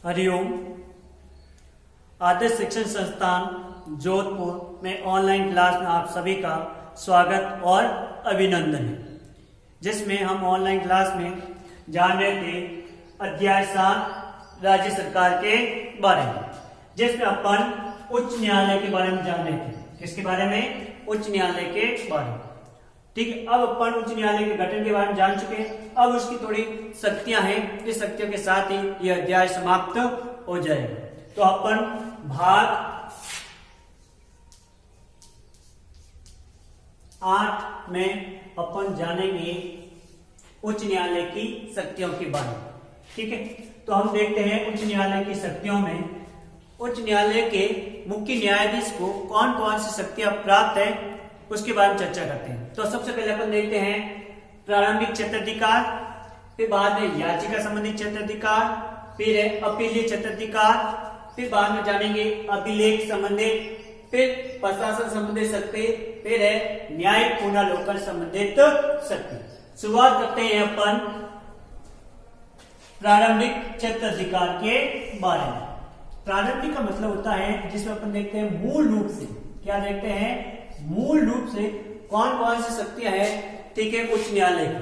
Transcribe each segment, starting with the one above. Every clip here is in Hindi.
हरिओम। आदर्श शिक्षण संस्थान जोधपुर में ऑनलाइन क्लास में आप सभी का स्वागत और अभिनंदन है, जिसमें हम ऑनलाइन क्लास में जान रहे थे अध्याय 7 राज्य सरकार के बारे में, जिसमें अपन उच्च न्यायालय के बारे में जान रहे थे। किसके बारे में? उच्च न्यायालय के बारे में। ठीक है, अब अपन उच्च न्यायालय के गठन के बारे में जान चुके हैं। अब उसकी थोड़ी शक्तियां हैं, इस शक्तियों के साथ ही यह अध्याय समाप्त हो जाएगा। तो अपन भाग 8 में अपन जानेंगे उच्च न्यायालय की शक्तियों के बारे में। ठीक है, तो हम देखते हैं उच्च न्यायालय की शक्तियों में उच्च न्यायालय के मुख्य न्यायाधीश को कौन कौन सी शक्तियां प्राप्त है, उसके बारे में चर्चा करते हैं। तो सबसे पहले अपन देखते हैं प्रारंभिक क्षेत्राधिकार, फिर बाद में याचिका संबंधी क्षेत्राधिकार, फिर है अपीलीय क्षेत्राधिकार, फिर बाद में जानेंगे अभिलेख संबंधित, फिर प्रशासन संबंधित शक्ति, फिर है न्यायिक पुनर्लोकन संबंधित शक्ति। शुरुआत करते हैं अपन प्रारंभिक क्षेत्राधिकार के बारे में। प्रारंभिक का मतलब होता है जिसमें अपन देखते हैं मूल रूप से, क्या देखते हैं? मूल रूप से कौन कौन सी शक्तियां हैं, ठीक है, उच्च न्यायालय की।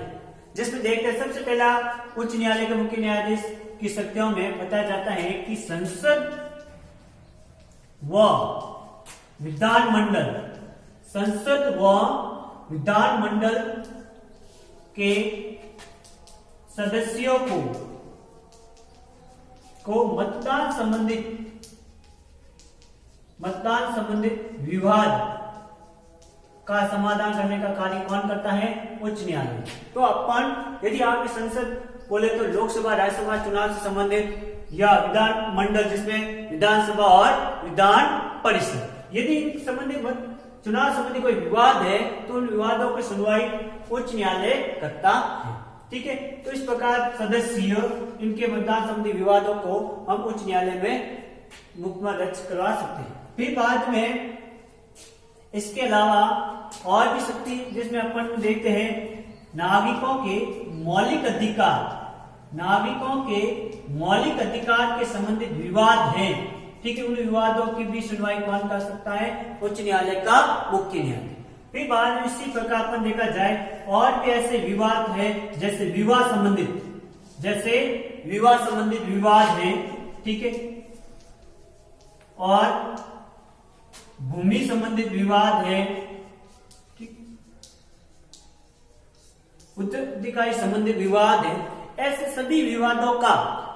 जिसमें देखते हैं सबसे पहला उच्च न्यायालय के मुख्य न्यायाधीश की शक्तियों में बताया जाता है कि संसद व विधानमंडल, संसद व विधानमंडल के सदस्यों को मतदान संबंधित विवाद का समाधान करने का कार्य कौन करता है? उच्च न्यायालय। तो अपन यदि आपकी संसद बोले तो लोकसभा राज्यसभा चुनाव से संबंधित, या विधान मंडल जिसमें विधानसभा और विधान परिषद, यदि संबंधित चुनाव संबंधी कोई विवाद है तो उन विवादों की सुनवाई उच्च न्यायालय करता है। ठीक है, तो इस प्रकार सदस्य इनके मतदान संबंधी विवादों को हम उच्च न्यायालय में मुकदमा दर्ज करवा सकते हैं। फिर बाद में इसके अलावा और भी शक्ति, जिसमें अपन देखते हैं नागरिकों के मौलिक अधिकार, नागरिकों के मौलिक अधिकार के संबंधित विवाद हैं, ठीक है, उन विवादों की भी सुनवाई कौन कर सकता है? उच्च न्यायालय का मुख्य न्यायाधीश। फिर बाद में इसी प्रकार अपन देखा जाए और भी ऐसे विवाद है, जैसे विवाह संबंधित विवाद है, ठीक है, और भूमि संबंधित विवाद है, उत्तराधिकारी संबंधित विवाद है। ऐसे सभी विवादों का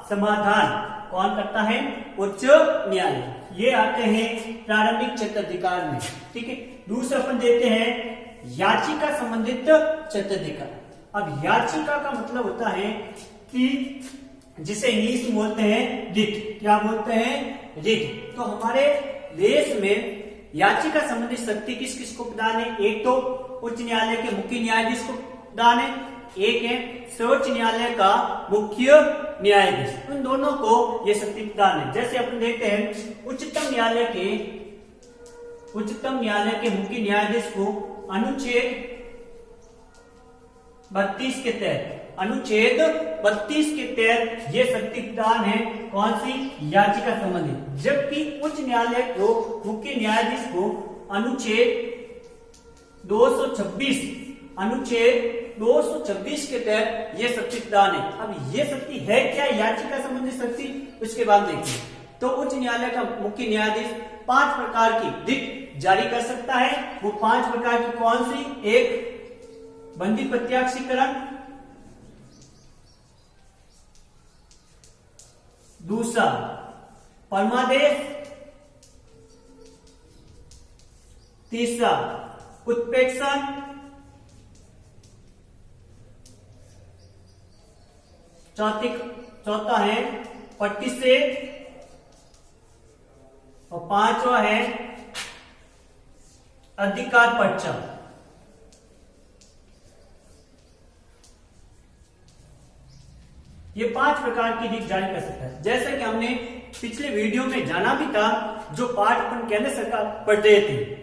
समाधान कौन करता है? उच्च न्यायालय। ये आते हैं प्रारंभिक क्षेत्राधिकार में। ठीक है, दूसरा अपन देखते हैं याचिका संबंधित क्षेत्राधिकार। अब याचिका का मतलब होता है कि जिसे इंग्लिश में बोलते हैं रिट। क्या बोलते हैं? रिट। तो हमारे देश में याचिका संबंधित शक्ति किस किस को प्रदान है? एक तो उच्च न्यायालय के मुख्य न्यायाधीश को प्रदान है, एक है सर्वोच्च न्यायालय का मुख्य न्यायाधीश। उन दोनों को यह शक्ति प्रदान है। जैसे अपन देखते हैं उच्चतम न्यायालय के मुख्य न्यायाधीश को अनुच्छेद 32 के तहत ये शक्ति प्रदान है। कौन सी? याचिका संबंधी। जबकि उच्च न्यायालय को मुख्य न्यायाधीश को अनुच्छेद 226 के तहत ये शक्ति प्रदान है। अब ये शक्ति है क्या याचिका संबंधी शक्ति? उसके बाद देखिए, तो उच्च न्यायालय का मुख्य न्यायाधीश 5 प्रकार की रिट जारी कर सकता है। वो 5 प्रकार की कौन सी? एक, बंदी प्रत्याक्षीकरण, दूसरा परमादेश, तीसरा उत्प्रेक्षण, चौथा है प्रतिषेध, और 5वां है अधिकार पर्चा। ये 5 प्रकार की रिट जारी कर सकता है। जैसे कि हमने पिछले वीडियो में जाना भी था, जो पाठ अपन केंद्र सरकार पढ़ रहे थे,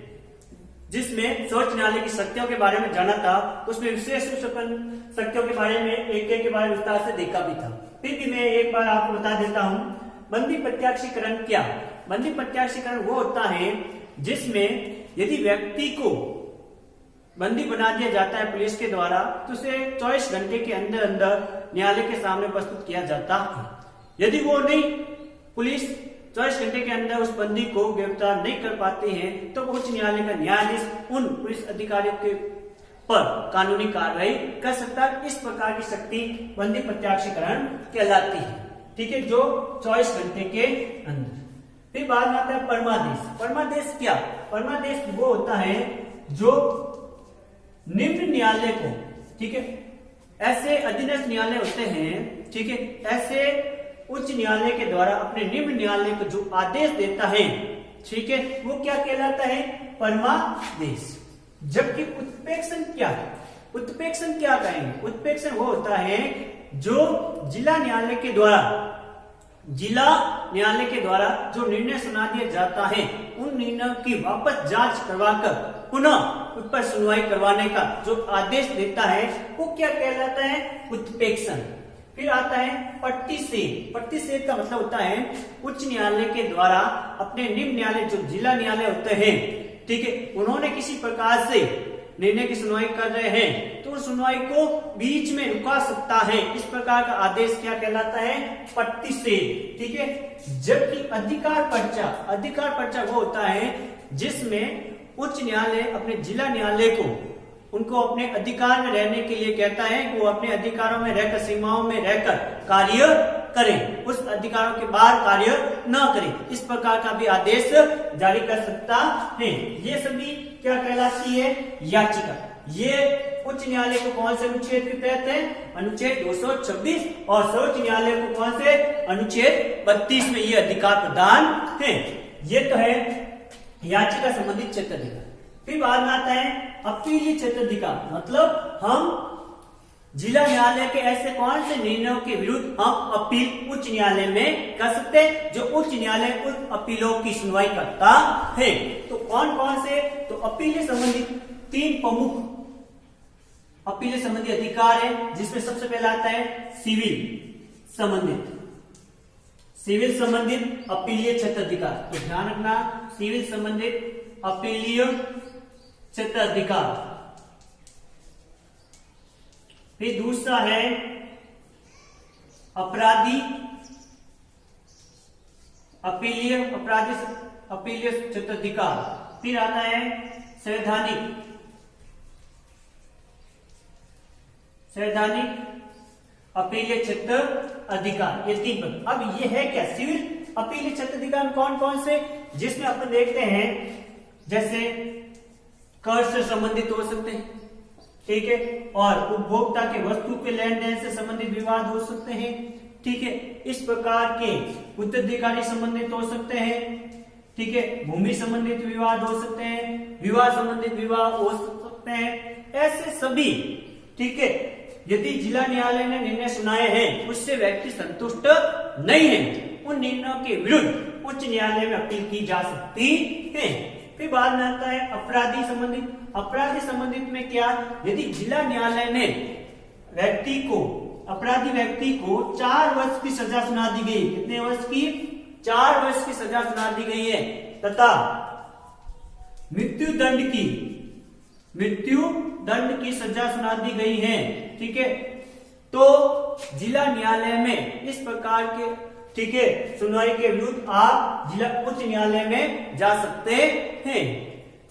जिसमें सर्वोच्च न्यायालय की शक्तियों के बारे में जाना था, उसमें विशेष रूप से अपन शक्तियों के बारे में एक के बारे में विस्तार से देखा भी था। फिर भी मैं एक बार आपको बता देता हूं। बंदी प्रत्याक्षीकरण क्या? बंदी प्रत्याक्षीकरण वो होता है जिसमें यदि व्यक्ति को बंदी बना दिया जाता है पुलिस के द्वारा तो उसे 24 घंटे के अंदर अंदर न्यायालय के सामने प्रस्तुत किया जाता है। यदि वो नहीं, पुलिस 24 घंटे के अंदर उस बंदी को गिरफ्तार नहीं कर पाते हैं तो उच्च न्यायालय का न्यायाधीश उन पुलिस अधिकारियों के पर कानूनी कार्रवाई कर सकता है। इस प्रकार की शक्ति बंदी प्रत्याक्षीकरण कहलाती है, ठीक है, जो 24 घंटे के अंदर। फिर बाद में आता है परमादेश। परमादेश क्या? परमादेश वो होता है जो निम्न न्यायालय को, ठीक है, ऐसे अधीनस्थ न्यायालय होते हैं, ठीक है, ऐसे उच्च न्यायालय के द्वारा अपने निम्न न्यायालय को जो आदेश देता है, ठीक है, वो क्या कहलाता है? परमादेश। जबकि उत्प्रेक्षण क्या है? उत्प्रेक्षण क्या कहेंगे? उत्प्रेक्षण वो होता है जो जिला न्यायालय के द्वारा जो निर्णय सुना दिया जाता है उन निर्णयों की वापस जांच करवाकर पुनः उस पर सुनवाई करवाने का जो आदेश देता है वो क्या कहलाता है? उत्प्रेक्षण। फिर आता है प्रतिषेध। प्रतिषेध का मतलब होता है उच्च न्यायालय के द्वारा अपने निम्न न्यायालय जो जिला न्यायालय होते हैं, ठीक है, उन्होंने किसी प्रकार से निर्णय की सुनवाई कर रहे हैं तो उस सुनवाई को बीच में रुका सकता है। इस प्रकार का आदेश क्या कहलाता है? प्रतिषेध, ठीक है। जबकि अधिकार पर्चा वो होता है जिसमें उच्च न्यायालय अपने जिला न्यायालय को उनको अपने अधिकार में रहने के लिए कहता है कि वो अपने अधिकारों में रहकर, सीमाओं में रहकर कार्य करें, उस अधिकारों के बाहर कार्य न करें। इस प्रकार का भी आदेश जारी कर सकता है। ये सभी क्या कहलाती है? याचिका। ये उच्च न्यायालय को कौन से अनुच्छेद के तहत है? अनुच्छेद 226। और सर्वोच्च न्यायालय को कौन से? अनुच्छेद 32 में ये अधिकार प्रदान है। ये तो है याचिका संबंधित क्षेत्राधिकार। फिर बाद में आता है अपीलीय क्षेत्राधिकार। मतलब हम जिला न्यायालय के ऐसे कौन से निर्णयों के विरुद्ध हम अपील उच्च न्यायालय में कर सकते हैं, जो उच्च न्यायालय उन अपीलों की सुनवाई करता है। तो कौन कौन से? तो अपील संबंधित 3 प्रमुख अपील संबंधी अधिकार है, जिसमें सबसे पहला आता है सिविल संबंधित अपीलीय क्षेत्राधिकार। तो ध्यान रखना, सिविल संबंधित अपीलीय क्षेत्राधिकार। फिर दूसरा है अपीलीय क्षेत्राधिकार। फिर आता है संवैधानिक अपीलीय क्षेत्र अधिकार। ये 3 पद। अब ये है क्या? सिविल अपीलीय क्षेत्राधिकार कौन कौन से? जिसमें अपन देखते हैं जैसे कर से संबंधित हो सकते हैं, ठीक है, और उपभोक्ता के वस्तु के लेन देन से संबंधित विवाद हो सकते हैं, ठीक है, इस प्रकार के उत्तराधिकारी संबंधित हो सकते हैं, ठीक है, भूमि संबंधित विवाद हो सकते हैं, विवाह संबंधित विवाद हो सकते हैं, ऐसे सभी, ठीक है, यदि जिला न्यायालय ने निर्णय सुनाए हैं उससे व्यक्ति संतुष्ट नहीं है, उन निर्णयों के विरुद्ध उच्च न्यायालय में अपील की जा सकती है। फिर बाद में आता है अपराधी संबंधित में क्या? यदि जिला न्यायालय ने अपराधी व्यक्ति को 4 वर्ष की सजा सुना दी गई, कितने वर्ष की? 4 वर्ष की सजा सुना दी गई है, तथा मृत्यु दंड की सजा सुना दी गई है, ठीक है, तो जिला न्यायालय में इस प्रकार के, ठीक है, सुनवाई के विरुद्ध आप जिला उच्च न्यायालय में जा सकते हैं,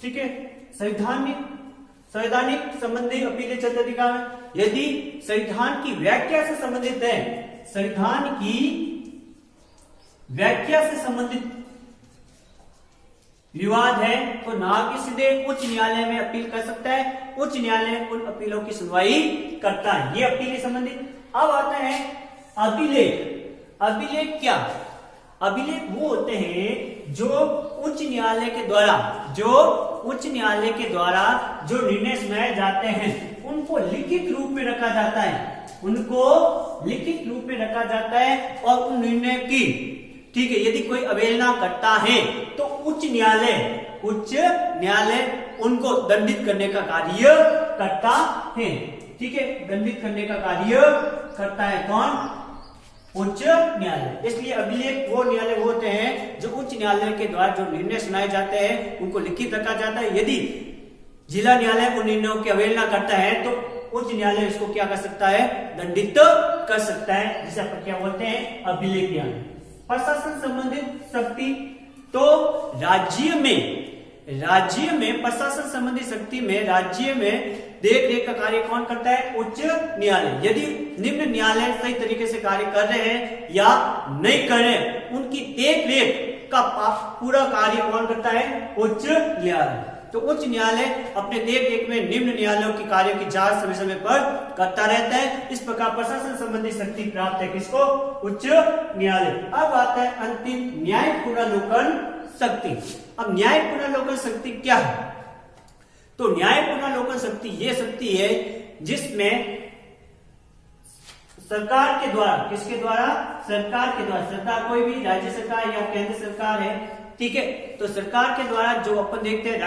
ठीक है। संवैधानिक संबंधी अपीलीय क्षेत्राधिकार, यदि संविधान की व्याख्या से संबंधित है, संविधान की व्याख्या से संबंधित विवाद है तो ना कि सीधे उच्च न्यायालय में अपील कर सकता है, उच्च न्यायालय उन अपीलों की सुनवाई करता है। ये अपील संबंधित। अब आता है अभिलेख। अभिलेख क्या? अभिलेख वो होते हैं जो उच्च न्यायालय के द्वारा जो निर्णय सुनाए जाते हैं उनको लिखित रूप में रखा जाता है, और उन निर्णय की, ठीक है, यदि कोई अवहेलना करता है तो उच्च न्यायालय उनको दंडित करने का कार्य करता है, ठीक है, दंडित करने का कार्य करता है। कौन? उच्च न्यायालय। इसलिए अभिलेख वो न्यायालय होते हैं जो उच्च न्यायालय के द्वारा जो निर्णय सुनाए जाते हैं उनको लिखित रखा जाता है। यदि जिला न्यायालय उन निर्णयों की अवहेलना करता है तो उच्च न्यायालय इसको क्या कर सकता है, दंडित कर सकता है, जिसे अपन क्या बोलते हैं, अभिलेख न्यायालय। प्रशासन संबंधित शक्ति, तो राज्य में प्रशासन संबंधी शक्ति में राज्य में देख रेख का कार्य कौन करता है, उच्च न्यायालय। यदि निम्न न्यायालय सही तरीके से कार्य कर रहे हैं या नहीं कर रहे हैं, उनकी देख रेख का पूरा कार्य कौन करता है, उच्च न्यायालय। तो उच्च न्यायालय अपने देख रेख में निम्न न्यायालयों के कार्यों की जांच समय समय पर करता रहता है। इस प्रकार प्रशासन संबंधी शक्ति प्राप्त है किसको, उच्च न्यायालय। अब आता है अंतिम, न्यायिक पुनर्लोकन शक्ति। अब न्यायिक पुनर्लोकन शक्ति क्या है, तो न्यायिक पुनर्लोकन शक्ति ये शक्ति है जिसमें सरकार के द्वारा, किसके द्वारा, सरकार के द्वारा, सरकार कोई भी राज्य सरकार या केंद्र सरकार है, ठीक है, तो सरकार के द्वारा जो अपन देखते हैं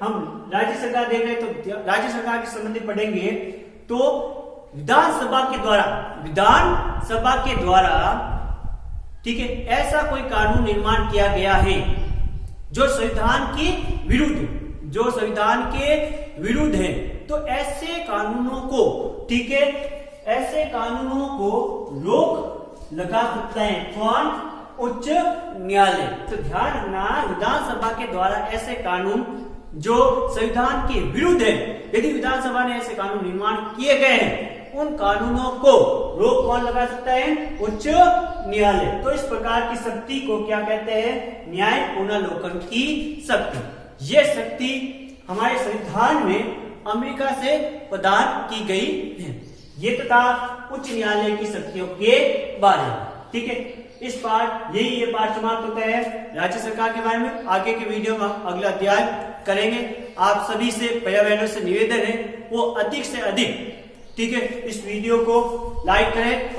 हम राज्य सरकार देख रहे हैं, तो राज्य सरकार के संबंधित पढ़ेंगे तो विधानसभा के द्वारा ठीक है, ऐसा कोई कानून निर्माण किया गया है जो संविधान के विरुद्ध है, तो ऐसे कानूनों को, ठीक है, ऐसे कानूनों को रोक लगा सकता है कौन, उच्च न्यायालय। तो ध्यान रखना, विधानसभा के द्वारा ऐसे कानून जो संविधान के विरुद्ध है, यदि विधानसभा ने ऐसे कानून निर्माण किए गए हैं, उन कानूनों को रोक कौन लगा सकता है, उच्च न्यायालय। तो इस प्रकार की शक्ति को क्या कहते हैं, न्यायिक पुनर्लोकन की शक्ति। ये शक्ति हमारे संविधान में अमेरिका से प्रदान की गई है। ये तो था उच्च न्यायालय की शक्तियों के बारे में, ठीक है। इस पार्ट ये पार्ट समाप्त होता है राज्य सरकार के बारे में। आगे के वीडियो में अगला अध्याय करेंगे। आप सभी से, भैया बहनों से निवेदन है वो अधिक से अधिक, ठीक है, इस वीडियो को लाइक करें।